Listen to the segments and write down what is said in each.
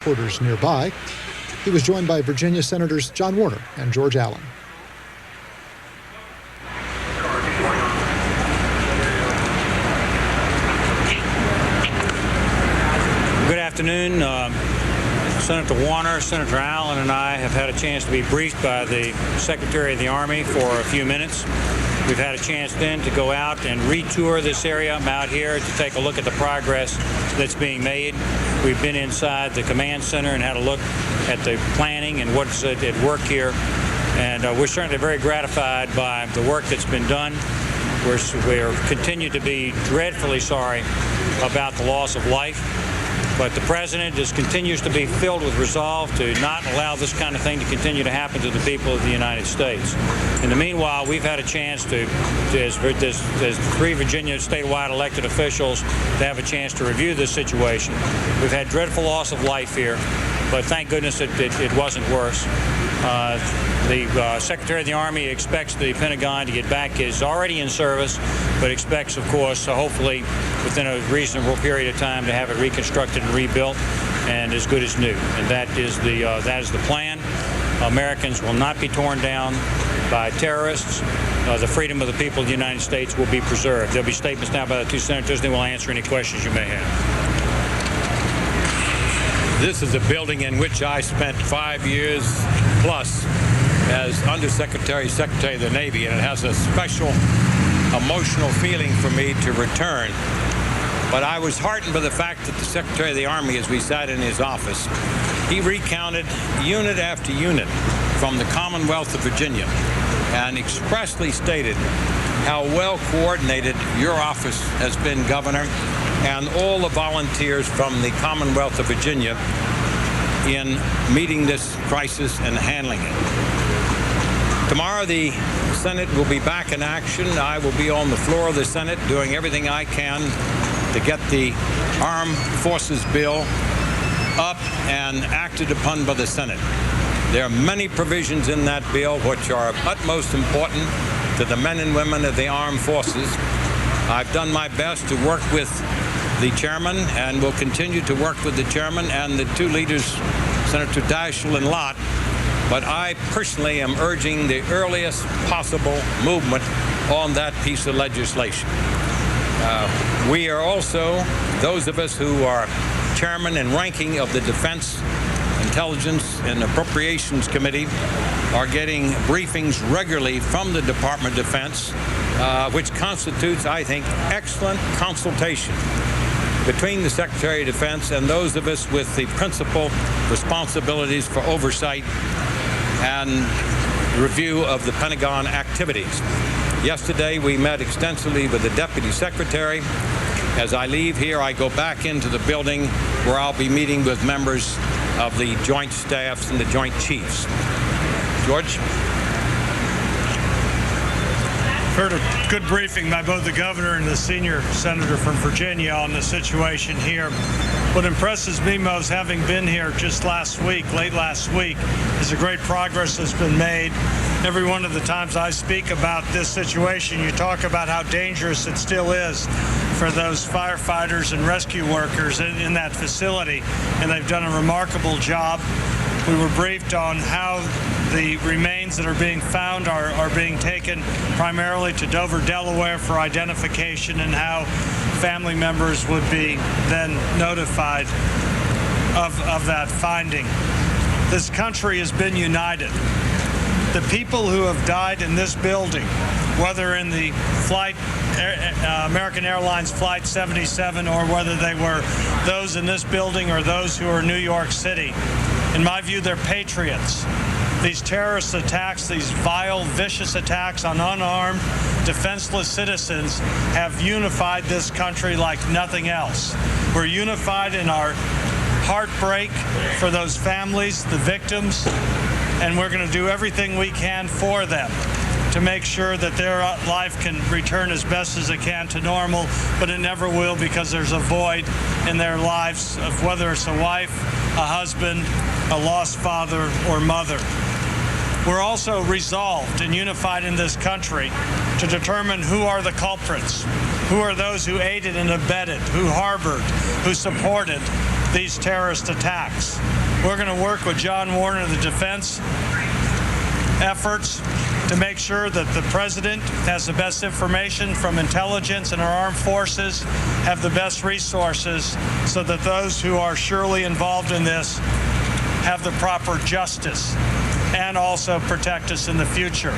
Quarters nearby. He was joined by Virginia Senators John Warner and George Allen. Good afternoon. Senator Warner, Senator Allen, and I have had a chance to be briefed by the Secretary of the Army for a few minutes. We've had a chance then to go out and retour this area. I'm out here to take a look at the progress that's being made. We've been inside the command center and had a look at the planning and what's at work here. And we're certainly very gratified by the work that's been done. We're continue to be dreadfully sorry about the loss of life. But the President just continues to be filled with resolve to not allow this kind of thing to continue to happen to the people of the United States. In the meanwhile, we've had a chance to, as 3 Virginia statewide elected officials, to have a chance to review this situation. We've had dreadful loss of life here, but thank goodness it wasn't worse. The Secretary of the Army expects the Pentagon to get back, is already in service, but expects, of course, hopefully within a reasonable period of time to have it reconstructed and rebuilt and as good as new. And that is the plan. Americans will not be torn down by terrorists. The freedom of the people of the United States will be preserved. There'll be statements now by the 2 senators. They will answer any questions you may have. This is a building in which I spent 5 years plus as Undersecretary, Secretary of the Navy, and it has a special emotional feeling for me to return. But I was heartened by the fact that the Secretary of the Army, as we sat in his office, he recounted unit after unit from the Commonwealth of Virginia and expressly stated how well coordinated your office has been, Governor, and all the volunteers from the Commonwealth of Virginia in meeting this crisis and handling it. Tomorrow, the Senate will be back in action. I will be on the floor of the Senate doing everything I can to get the Armed Forces Bill up and acted upon by the Senate. There are many provisions in that bill which are of utmost importance to the men and women of the armed forces. I've done my best to work with the chairman and will continue to work with the chairman and the 2 leaders, Senator Daschle and Lott. But I personally am urging the earliest possible movement on that piece of legislation. We are also, those of us who are chairman and ranking of the Defense, Intelligence, and Appropriations Committee, are getting briefings regularly from the Department of Defense, which constitutes, I think, excellent consultation between the Secretary of Defense and those of us with the principal responsibilities for oversight and review of the Pentagon activities. Yesterday, we met extensively with the Deputy Secretary. As I leave here, I go back into the building where I'll be meeting with members of the Joint Staffs and the Joint Chiefs. George? Heard a good briefing by both the governor and the senior senator from Virginia on the situation here. What impresses me most, having been here just late last week, is the great progress that's been made. Every one of the times I speak about this situation, you talk about how dangerous it still is for those firefighters and rescue workers in that facility, and they've done a remarkable job. We were briefed on how the remains that are being found are being taken primarily to Dover, Delaware for identification, and how family members would be then notified of that finding. This country has been united. The people who have died in this building, whether in the American Airlines Flight 77 or whether they were those in this building or those who are in New York City, in my view, they're patriots. These terrorist attacks, these vile, vicious attacks on unarmed, defenseless citizens have unified this country like nothing else. We're unified in our heartbreak for those families, the victims, and we're going to do everything we can for them to make sure that their life can return as best as it can to normal, but it never will because there's a void in their lives of whether it's a wife, a husband, a lost father or mother. We're also resolved and unified in this country to determine who are the culprits, who are those who aided and abetted, who harbored, who supported these terrorist attacks. We're going to work with John Warner, the defense efforts, to make sure that the president has the best information from intelligence and our armed forces have the best resources so that those who are surely involved in this have the proper justice and also protect us in the future.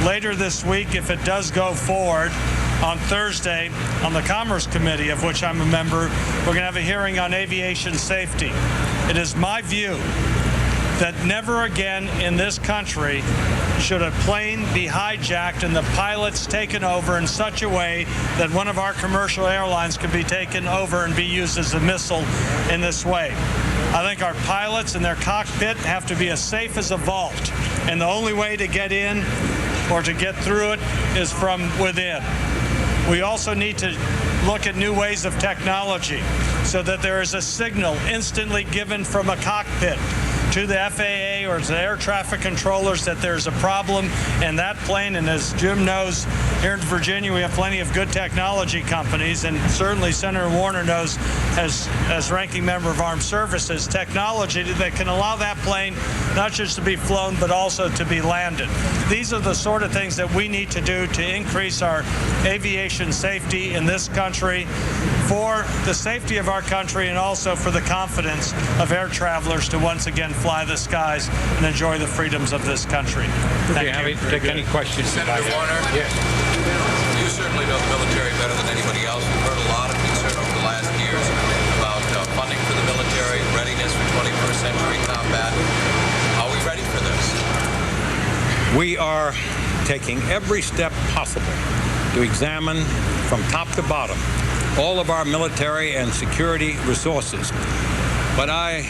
Later this week, if it does go forward, on Thursday, on the Commerce Committee, of which I'm a member, we're going to have a hearing on aviation safety. It is my view that never again in this country should a plane be hijacked and the pilots taken over in such a way that one of our commercial airlines could be taken over and be used as a missile in this way. I think our pilots and their cockpit have to be as safe as a vault, and the only way to get in or to get through it is from within. We also need to look at new ways of technology so that there is a signal instantly given from a cockpit to the FAA or to the air traffic controllers that there's a problem in that plane. And as Jim knows, here in Virginia, we have plenty of good technology companies, and certainly Senator Warner knows, as ranking member of Armed Services, technology that can allow that plane not just to be flown, but also to be landed. These are the sort of things that we need to do to increase our aviation safety in this country, for the safety of our country and also for the confidence of air travelers to once again fly the skies and enjoy the freedoms of this country. Thank you. Take any questions. Senator Warner, Yes. you certainly know the military better than anybody else. We've heard a lot of concern over the last years about funding for the military, readiness for 21st century combat. Are we ready for this? We are taking every step possible to examine from top to bottom all of our military and security resources. But I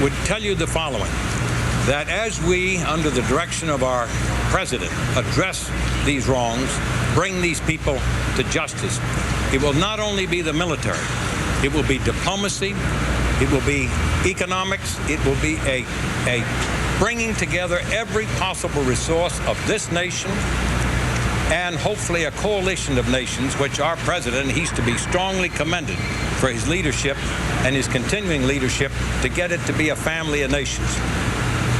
would tell you the following, that as we, under the direction of our president, address these wrongs, bring these people to justice, it will not only be the military, it will be diplomacy, it will be economics, it will be a bringing together every possible resource of this nation and hopefully a coalition of nations, which our president, he's to be strongly commended for his leadership and his continuing leadership to get it to be a family of nations.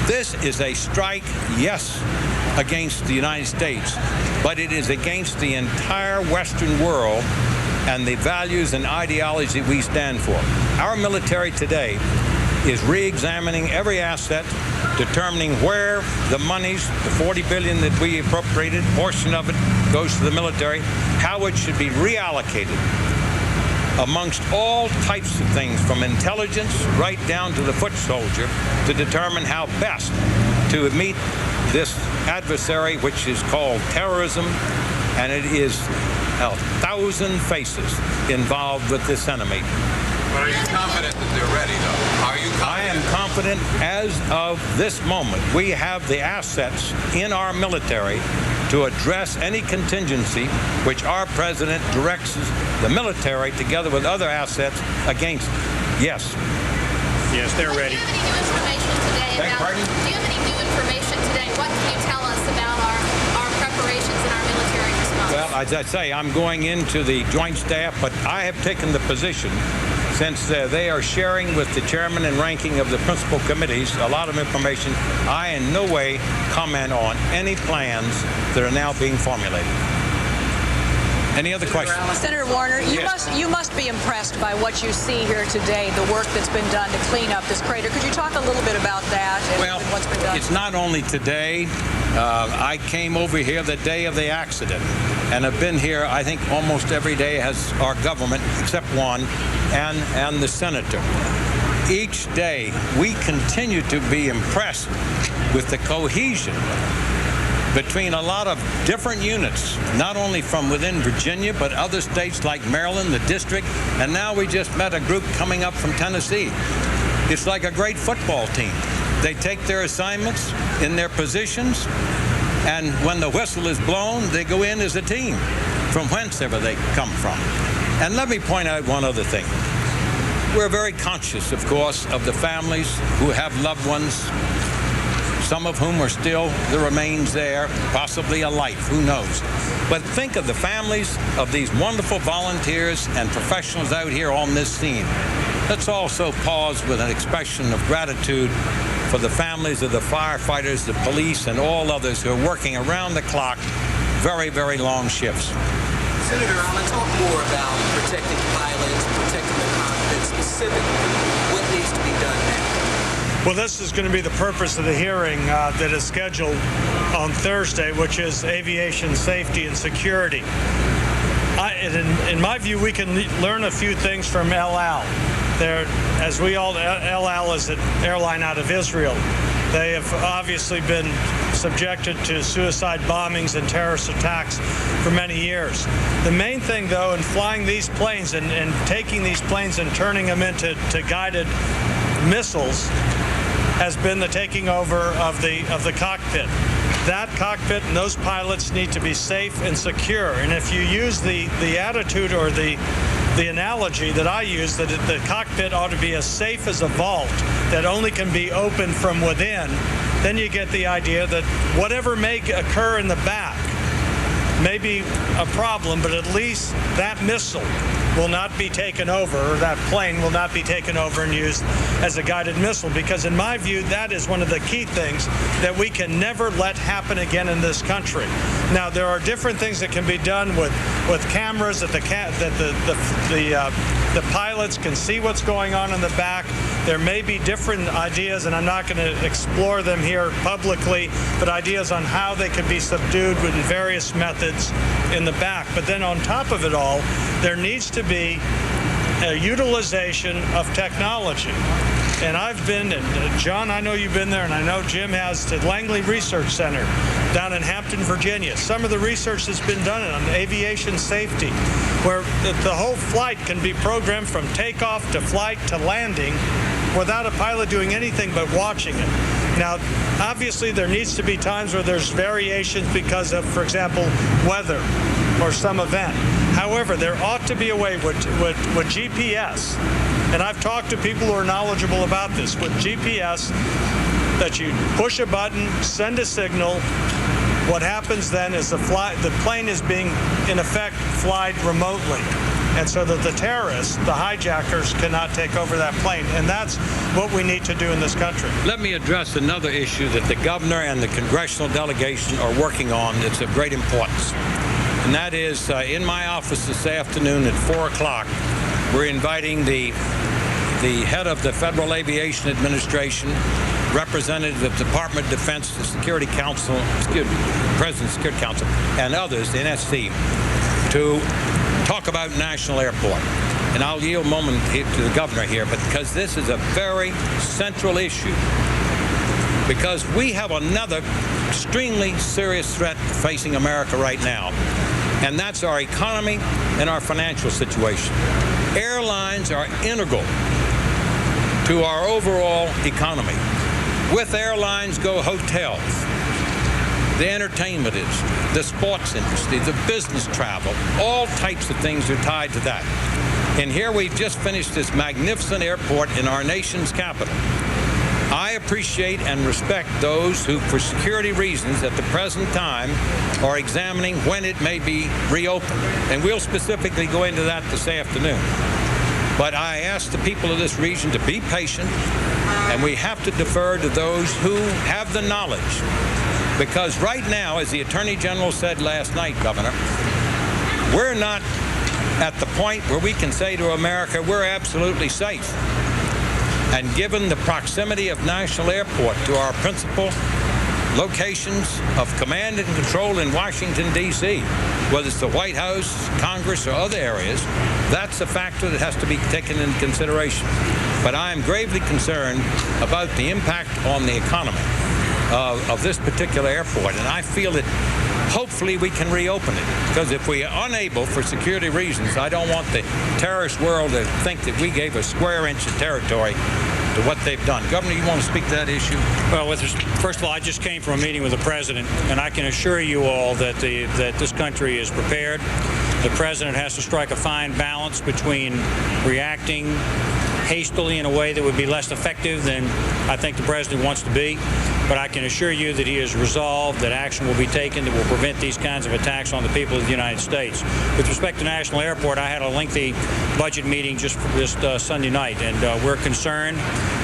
This is a strike, yes, against the United States, but it is against the entire Western world and the values and ideology we stand for. Our military today is re-examining every asset, determining where the monies, the $40 billion that we appropriated, portion of it goes to the military, how it should be reallocated amongst all types of things, from intelligence right down to the foot soldier, to determine how best to meet this adversary, which is called terrorism, and it is 1,000 faces involved with this enemy. But are you confident that they're ready, though? Are you confident? I am confident as of this moment we have the assets in our military to address any contingency which our president directs the military, together with other assets, against. Yes. Yes, they're ready. Do you have any new information today Beg about? pardon? Do you have any new information today? What can you tell us about our preparations and our military response? Well, as I say, I'm going into the Joint Staff, but I have taken the position, since they are sharing with the chairman and ranking of the principal committees a lot of information, I in no way comment on any plans that are now being formulated. Any other questions? Senator Warner, Yes. you must be impressed by what you see here today, the work that's been done to clean up this crater. Could you talk a little bit about that and Well, what's been done? it's not only today. I came over here the day of the accident and have been here, I think, almost every day as our government, except one, and the senator. Each day, we continue to be impressed with the cohesion between a lot of different units, not only from within Virginia, but other states like Maryland, the district, and now we just met a group coming up from Tennessee. It's like a great football team. They take their assignments in their positions, and when the whistle is blown, they go in as a team from whencever they come from. And let me point out one other thing. We're very conscious, of course, of the families who have loved ones, some of whom are still the remains there, possibly a life, who knows. But think of the families of these wonderful volunteers and professionals out here on this scene. let's also pause with an expression of gratitude for the families of the firefighters, the police, and all others who are working around the clock, very, very long shifts. Senator Allen, talk more about protecting pilots, protecting the cockpit, specifically what needs to be done now. Well, this is going to be the purpose of the hearing that is scheduled on Thursday, which is aviation safety and security. In my view, we can learn a few things from El Al. As we all, El Al is an airline out of Israel. They have obviously been subjected to suicide bombings and terrorist attacks for many years. The main thing, though, in flying these planes and taking these planes and turning them into guided missiles has been the taking over of the cockpit. That cockpit and those pilots need to be safe and secure. And if you use the attitude or the analogy that I use, that the cockpit ought to be as safe as a vault that only can be opened from within, then you get the idea that whatever may occur in the back may be a problem, but at least that missile will not be taken over, or that plane will not be taken over and used as a guided missile, because in my view, that is one of the key things that we can never let happen again in this country. Now, there are different things that can be done with cameras that the pilots can see what's going on in the back. There may be different ideas, and I'm not going to explore them here publicly, but ideas on how they could be subdued with various methods in the back. But then on top of it all, there needs to be a utilization of technology. And I've been, and John, I know you've been there, and I know Jim has, to Langley Research Center down in Hampton, Virginia. Some of the research that's been done on aviation safety, where the whole flight can be programmed from takeoff to flight to landing without a pilot doing anything but watching it. Now, obviously, there needs to be times where there's variations because of, for example, weather or some event. However, there ought to be a way with GPS, and I've talked to people who are knowledgeable about this, with GPS, that you push a button, send a signal. What happens then is the plane is being, in effect, flied remotely. And so that the terrorists, the hijackers, cannot take over that plane. And that's what we need to do in this country. Let me address another issue that the governor and the congressional delegation are working on that's of great importance. And that is, in my office this afternoon at 4 o'clock, we're inviting the head of the Federal Aviation Administration, representative of the Department of Defense, the Security Council, President Security Council, and others, the NSC, to talk about National Airport. And I'll yield a moment to the governor here, but because this is a very central issue, because we have another extremely serious threat facing America right now, and that's our economy and our financial situation. Airlines are integral to our overall economy. With airlines go hotels, the entertainment industry, the sports industry, the business travel, all types of things are tied to that. And here we've just finished this magnificent airport in our nation's capital. I appreciate and respect those who, for security reasons at the present time, are examining when it may be reopened. And we'll specifically go into that this afternoon. But I ask the people of this region to be patient, and we have to defer to those who have the knowledge. Because right now, as the Attorney General said last night, Governor, we're not at the point where we can say to America, we're absolutely safe. And given the proximity of National Airport to our principal locations of command and control in Washington, D.C., whether it's the White House, Congress, or other areas, that's a factor that has to be taken into consideration. But I am gravely concerned about the impact on the economy of this particular airport, and I feel that hopefully we can reopen it, because if we are unable for security reasons, I don't want the terrorist world to think that we gave a square inch of territory to what they've done. Governor, you want to speak to that issue? Well, first of all, I just came from a meeting with the president, and I can assure you all that this country is prepared. The president has to strike a fine balance between reacting hastily in a way that would be less effective than I think the president wants to be. But I can assure you that he is resolved, that action will be taken that will prevent these kinds of attacks on the people of the United States. With respect to National Airport, I had a lengthy budget meeting just this Sunday night, and we're concerned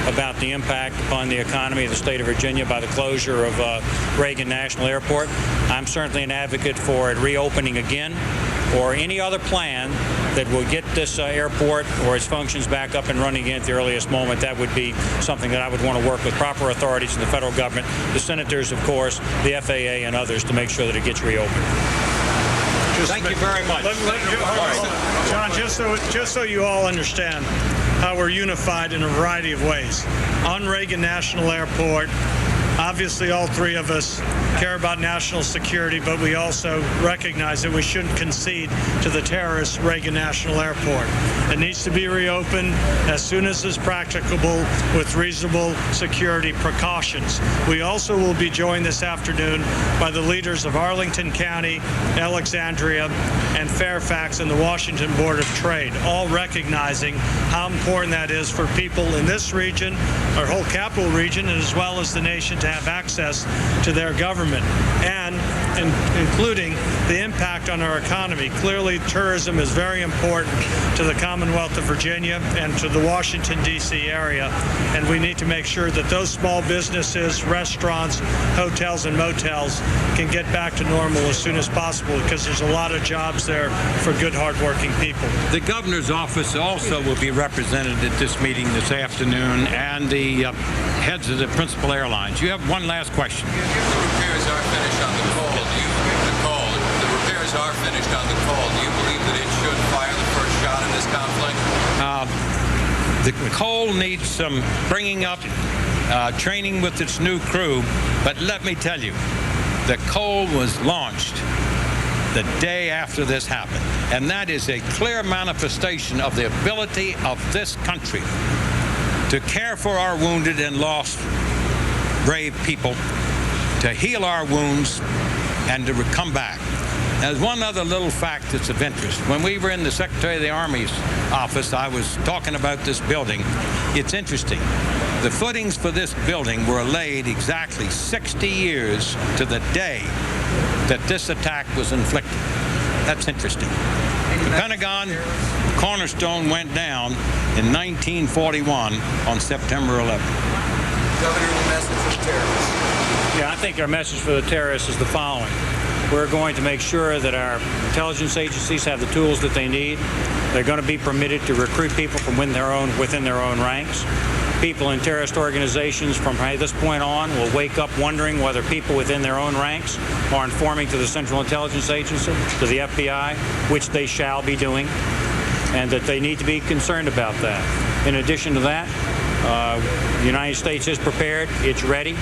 about the impact upon the economy of the state of Virginia by the closure of Reagan National Airport. I'm certainly an advocate for it reopening again, or any other plan that will get this airport or its functions back up and running again at the earliest moment. That would be something that I would want to work with proper authorities in the federal government, the senators, of course, the FAA, and others to make sure that it gets reopened. Thank you very much. John, just so you all understand how we're unified in a variety of ways. On Reagan National Airport, obviously all three of us care about national security, but we also recognize that we shouldn't concede to the terrorist Reagan National Airport. It needs to be reopened as soon as is practicable with reasonable security precautions. We also will be joined this afternoon by the leaders of Arlington County, Alexandria, and Fairfax and the Washington Board of Trade, all recognizing how important that is for people in this region, our whole capital region, as well as the nation, to have access to their government, and including the impact on our economy. Clearly, tourism is very important to the Commonwealth of Virginia and to the Washington, D.C. area, and we need to make sure that those small businesses, restaurants, hotels, and motels can get back to normal as soon as possible, because there's a lot of jobs there for good, hardworking people. The governor's office also will be represented at this meeting this afternoon, and the heads of the principal airlines. You have one last question. The repairs are finished on the Cole. The repairs are finished on the Cole. Do you believe that it should fire the first shot in this conflict? The Cole needs some bringing up, training with its new crew, but let me tell you, the Cole was launched the day after this happened, and that is a clear manifestation of the ability of this country to care for our wounded and lost brave people, to heal our wounds, and to come back. There's one other little fact that's of interest. When we were in the Secretary of the Army's office, I was talking about this building. It's interesting. The footings for this building were laid exactly 60 years to the day that this attack was inflicted. That's interesting. The Pentagon cornerstone went down in 1941 on September 11th. Governor, the message for the terrorists. Yeah, I think our message for the terrorists is the following. We're going to make sure that our intelligence agencies have the tools that they need. They're going to be permitted to recruit people from within their own ranks. People in terrorist organizations from this point on will wake up wondering whether people within their own ranks are informing to the Central Intelligence Agency, to the FBI, which they shall be doing, and that they need to be concerned about that. In addition to that, the United States is prepared. It's ready.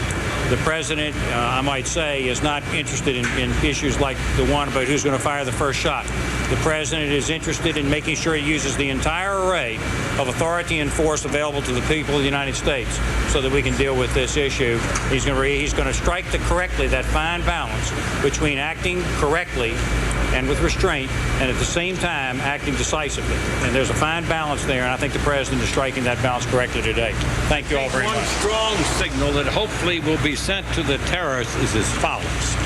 The president, I might say, is not interested in issues like the one about who's going to fire the first shot. The president is interested in making sure he uses the entire array of authority and force available to the people of the United States so that we can deal with this issue. He's going to strike that fine balance between acting correctly and with restraint, and at the same time acting decisively. And there's a fine balance there, and I think the president is striking that balance correctly today. Thank you all very much. One strong signal that hopefully will be sent to the terrorists is as follows,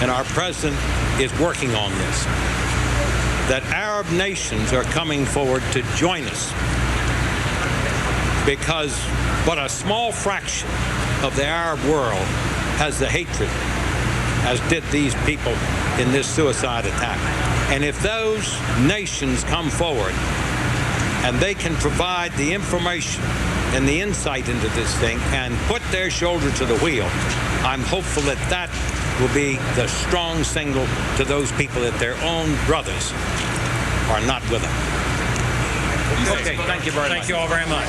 and our president is working on this, that Arab nations are coming forward to join us, because but a small fraction of the Arab world has the hatred as did these people in this suicide attack. And if those nations come forward and they can provide the information and the insight into this thing and put their shoulder to the wheel, I'm hopeful that that will be the strong signal to those people that their own brothers are not with them. Okay, thank you very much. Thank you all very much.